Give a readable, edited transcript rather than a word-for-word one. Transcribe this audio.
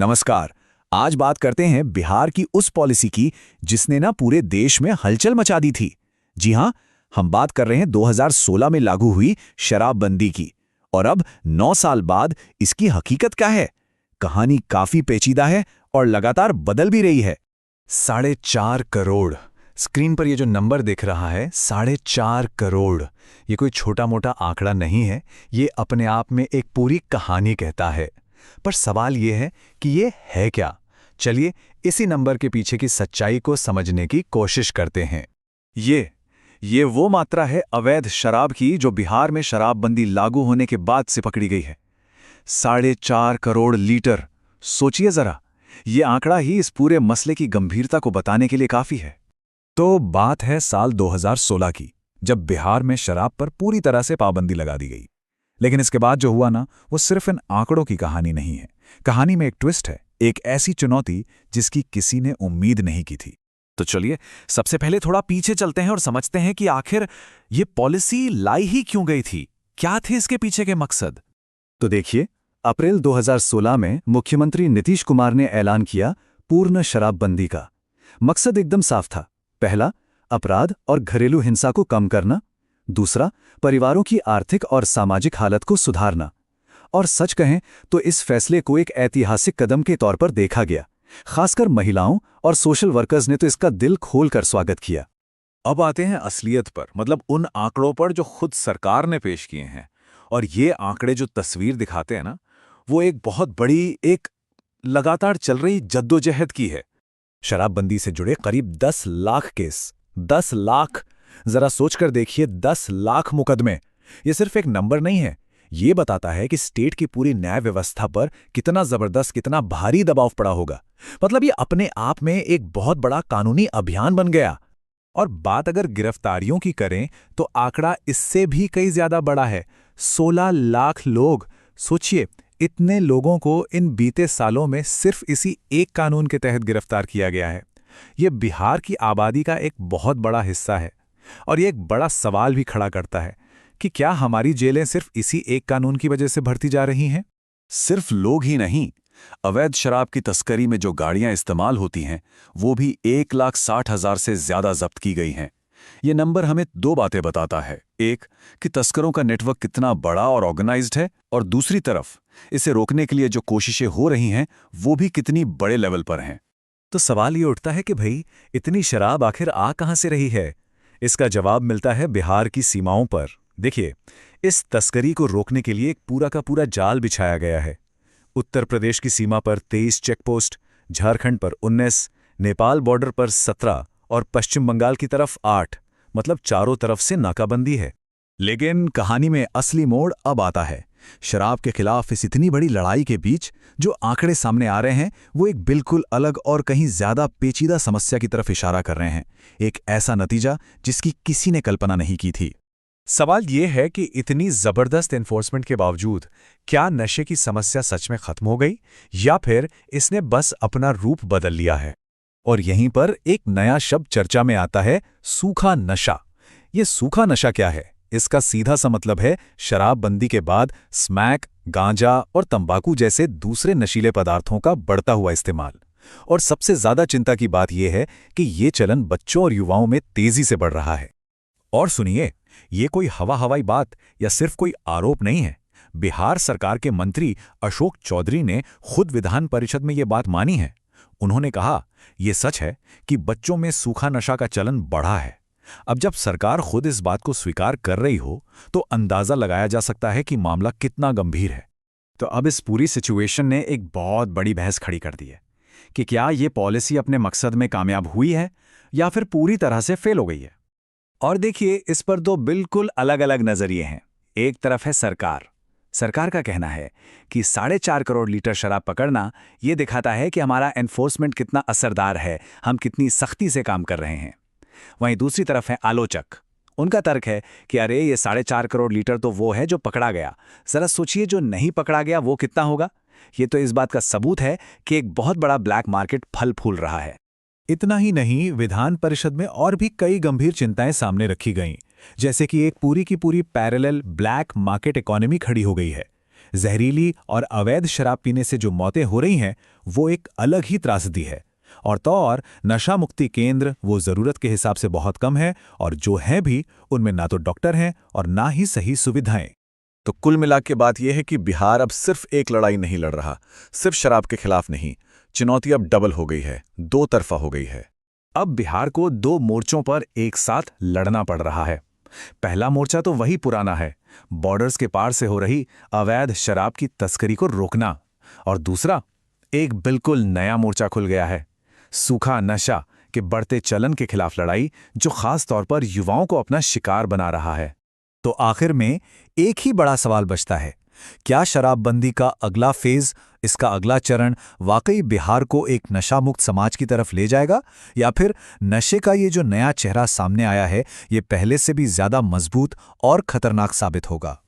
नमस्कार। आज बात करते हैं बिहार की उस पॉलिसी की जिसने ना पूरे देश में हलचल मचा दी थी। जी हां, हम बात कर रहे हैं 2016 में लागू हुई शराबबंदी की। और अब 9 साल बाद इसकी हकीकत क्या है? कहानी काफी पेचीदा है और लगातार बदल भी रही है। 4.5 करोड़। स्क्रीन पर ये जो नंबर दिख रहा है 4.5 करोड़, ये कोई छोटा मोटा आंकड़ा नहीं है। ये अपने आप में एक पूरी कहानी कहता है। पर सवाल ये है कि ये है क्या? चलिए इसी नंबर के पीछे की सच्चाई को समझने की कोशिश करते हैं। ये वो मात्रा है अवैध शराब की जो बिहार में शराबबंदी लागू होने के बाद से पकड़ी गई है। 4.5 करोड़ लीटर। सोचिए जरा, ये आंकड़ा ही इस पूरे मसले की गंभीरता को बताने के लिए काफी है। तो बात है साल 2016 की, जब बिहार में शराब पर पूरी तरह से पाबंदी लगा दी गई। लेकिन इसके बाद जो हुआ ना, वो सिर्फ इन आंकड़ों की कहानी नहीं है। कहानी में एक ट्विस्ट है, एक ऐसी चुनौती जिसकी किसी ने उम्मीद नहीं की थी। तो चलिए सबसे पहले थोड़ा पीछे चलते हैं और समझते हैं कि आखिर ये पॉलिसी लाई ही क्यों गई थी, क्या थे इसके पीछे के मकसद। तो देखिए, अप्रैल 2016 में मुख्यमंत्री नीतीश कुमार ने ऐलान किया पूर्ण शराबबंदी का। मकसद एकदम साफ था। पहला, अपराध और घरेलू हिंसा को कम करना। दूसरा, परिवारों की आर्थिक और सामाजिक हालत को सुधारना। और सच कहें तो इस फैसले को एक ऐतिहासिक कदम के तौर पर देखा गया। खासकर महिलाओं और सोशल वर्कर्स ने तो इसका दिल खोलकर स्वागत किया। अब आते हैं असलियत पर, मतलब उन आंकड़ों पर जो खुद सरकार ने पेश किए हैं। और ये आंकड़े जो तस्वीर दिखाते हैं ना, वो एक बहुत बड़ी, एक लगातार चल रही जद्दोजहद की है। शराबबंदी से जुड़े करीब 10 लाख केस। 10 लाख! जरा सोचकर देखिए, 10 लाख मुकदमे। ये सिर्फ एक नंबर नहीं है, ये बताता है कि स्टेट की पूरी न्याय व्यवस्था पर कितना जबरदस्त, कितना भारी दबाव पड़ा होगा। मतलब ये अपने आप में एक बहुत बड़ा कानूनी अभियान बन गया। और बात अगर गिरफ्तारियों की करें तो आंकड़ा इससे भी कई ज्यादा बड़ा है। 16 लाख लोग। सोचिए, इतने लोगों को इन बीते सालों में सिर्फ इसी एक कानून के तहत गिरफ्तार किया गया है। ये बिहार की आबादी का एक बहुत बड़ा हिस्सा है। और ये एक बड़ा सवाल भी खड़ा करता है कि क्या हमारी जेलें सिर्फ इसी एक कानून की वजह से भरती जा रही हैं? सिर्फ लोग ही नहीं, अवैध शराब की तस्करी में जो गाड़ियां इस्तेमाल होती हैं, वो भी 1,60,000 से ज्यादा जब्त की गई हैं। ये नंबर हमें दो बातें बताता है। एक, कि तस्करों का नेटवर्क कितना बड़ा और ऑर्गेनाइज्ड है, और दूसरी तरफ इसे रोकने के लिए जो कोशिशें हो रही हैं, वो भी कितनी बड़े लेवल पर हैं। तो सवाल ये उठता है कि भाई, इतनी शराब आखिर आ कहां से रही है? इसका जवाब मिलता है बिहार की सीमाओं पर। देखिए, इस तस्करी को रोकने के लिए एक पूरा का पूरा जाल बिछाया गया है। उत्तर प्रदेश की सीमा पर 23 चेकपोस्ट, झारखंड पर 19, नेपाल बॉर्डर पर 17 और पश्चिम बंगाल की तरफ 8। मतलब चारों तरफ से नाकाबंदी है। लेकिन कहानी में असली मोड़ अब आता है। शराब के खिलाफ इस इतनी बड़ी लड़ाई के बीच जो आंकड़े सामने आ रहे हैं, वो एक बिल्कुल अलग और कहीं ज्यादा पेचीदा समस्या की तरफ इशारा कर रहे हैं। एक ऐसा नतीजा जिसकी किसी ने कल्पना नहीं की थी। सवाल ये है कि इतनी जबरदस्त एनफोर्समेंट के बावजूद क्या नशे की समस्या सच में खत्म हो गई, या फिर इसने बस अपना रूप बदल लिया है? और यहीं पर एक नया शब्द चर्चा में आता है, सूखा नशा। ये सूखा नशा क्या है? इसका सीधा सा मतलब है शराबबंदी के बाद स्मैक, गांजा और तंबाकू जैसे दूसरे नशीले पदार्थों का बढ़ता हुआ इस्तेमाल। और सबसे ज्यादा चिंता की बात यह है कि ये चलन बच्चों और युवाओं में तेजी से बढ़ रहा है। और सुनिए, ये कोई हवाई बात या सिर्फ कोई आरोप नहीं है। बिहार सरकार के मंत्री अशोक चौधरी ने खुद विधान परिषद में ये बात मानी है। उन्होंने कहा, ये सच है कि बच्चों में सूखा नशा का चलन बढ़ा है। अब जब सरकार खुद इस बात को स्वीकार कर रही हो, तो अंदाजा लगाया जा सकता है कि मामला कितना गंभीर है। तो अब इस पूरी सिचुएशन ने एक बहुत बड़ी बहस खड़ी कर दी है कि क्या ये पॉलिसी अपने मकसद में कामयाब हुई है या फिर पूरी तरह से फेल हो गई है। और देखिए, इस पर दो बिल्कुल अलग अलग नजरिए हैं। एक तरफ है सरकार का कहना है कि 4.5 करोड़ लीटर शराब पकड़ना ये दिखाता है कि हमारा एनफोर्समेंट कितना असरदार है, हम कितनी सख्ती से काम कर रहे हैं। वहीं दूसरी तरफ है आलोचक। उनका तर्क है कि अरे, ये 4.5 करोड़ लीटर तो वो है जो पकड़ा गया, जरा सोचिए जो नहीं पकड़ा गया वो कितना होगा। ये तो इस बात का सबूत है कि एक बहुत बड़ा ब्लैक मार्केट फल फूल रहा है। इतना ही नहीं, विधान परिषद में और भी कई गंभीर चिंताएं सामने रखी गईं, जैसे कि एक पूरी की पूरी पैरेलल ब्लैक मार्केट इकोनॉमी खड़ी हो गई है। जहरीली और अवैध शराब पीने से जो मौतें हो रही हैं वो एक अलग ही त्रासदी है। और तो और नशा मुक्ति केंद्र वो ज़रूरत के हिसाब से बहुत कम है, और जो हैं भी उनमें ना तो डॉक्टर हैं और ना ही सही सुविधाएं। तो कुल मिला के बात यह है कि बिहार अब सिर्फ एक लड़ाई नहीं लड़ रहा, सिर्फ शराब के खिलाफ नहीं, चुनौती अब डबल हो गई है, दो तरफा हो गई है। अब बिहार को दो मोर्चों पर एक साथ लड़ना पड़ रहा है। पहला मोर्चा तो वही पुराना है, बॉर्डर्स के पार से हो रही अवैध शराब की तस्करी को रोकना। और दूसरा, एक बिल्कुल नया मोर्चा खुल गया है, सूखा नशा के बढ़ते चलन के खिलाफ लड़ाई, जो खास तौर पर युवाओं को अपना शिकार बना रहा है। तो आखिर में एक ही बड़ा सवाल बचता है, क्या शराबबंदी का अगला फेज, इसका अगला चरण वाकई बिहार को एक नशामुक्त समाज की तरफ ले जाएगा, या फिर नशे का ये जो नया चेहरा सामने आया है ये पहले से भी ज्यादा मजबूत और खतरनाक साबित होगा।